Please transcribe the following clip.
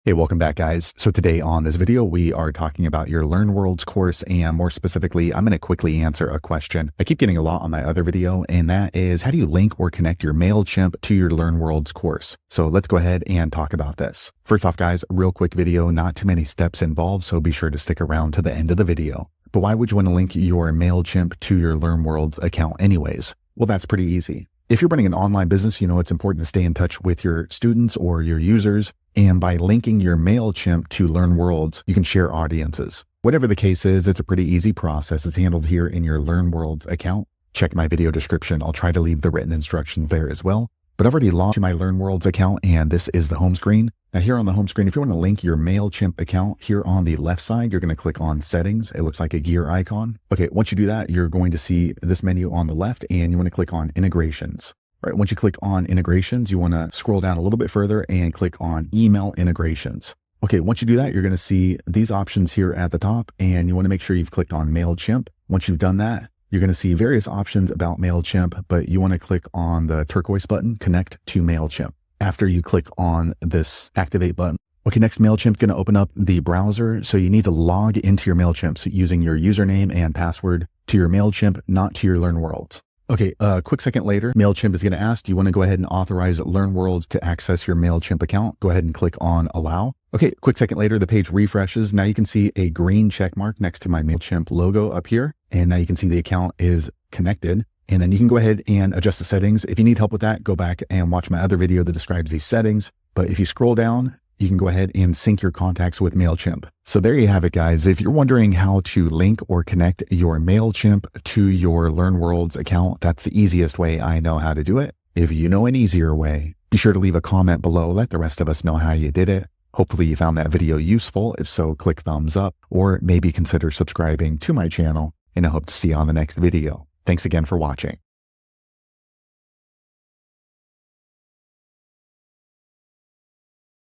Hey, welcome back, guys. So today on this video, we are talking about your LearnWorlds course, and more specifically, I'm going to quickly answer a question I keep getting a lot on my other video, and that is, how do you link or connect your MailChimp to your LearnWorlds course? So let's go ahead and talk about this. First off, guys, real quick video, not too many steps involved, so be sure to stick around to the end of the video. But why would you want to link your MailChimp to your LearnWorlds account anyways? Well, that's pretty easy. If you're running an online business, you know it's important to stay in touch with your students or your users. And by linking your MailChimp to LearnWorlds, you can share audiences. Whatever the case is, it's a pretty easy process. It's handled here in your LearnWorlds account. Check my video description. I'll try to leave the written instructions there as well. But I've already launched my LearnWorlds account, and this is the home screen. Now here on the home screen, if you want to link your MailChimp account, here on the left side, you're going to click on Settings. It looks like a gear icon. Okay, once you do that, you're going to see this menu on the left, and you want to click on Integrations. Right, once you click on Integrations, you want to scroll down a little bit further and click on Email Integrations. Okay, once you do that, you're going to see these options here at the top, and you want to make sure you've clicked on MailChimp. Once you've done that, you're going to see various options about MailChimp, but you want to click on the turquoise button, Connect to MailChimp. After you click on this Activate button, okay, next MailChimp going to open up the browser, so you need to log into your MailChimp using your username and password to your MailChimp, not to your LearnWorlds. Okay, a quick second later, MailChimp is going to ask, do you want to go ahead and authorize LearnWorlds to access your MailChimp account? Go ahead and click on Allow. Okay, quick second later, the page refreshes. Now you can see a green check mark next to my MailChimp logo up here. And now you can see the account is connected. And then you can go ahead and adjust the settings. If you need help with that, go back and watch my other video that describes these settings. But if you scroll down, you can go ahead and sync your contacts with MailChimp. So there you have it, guys. If you're wondering how to link or connect your MailChimp to your LearnWorlds account, that's the easiest way I know how to do it. If you know an easier way, be sure to leave a comment below. Let the rest of us know how you did it. Hopefully you found that video useful. If so, click thumbs up or maybe consider subscribing to my channel, and I hope to see you on the next video. Thanks again for watching.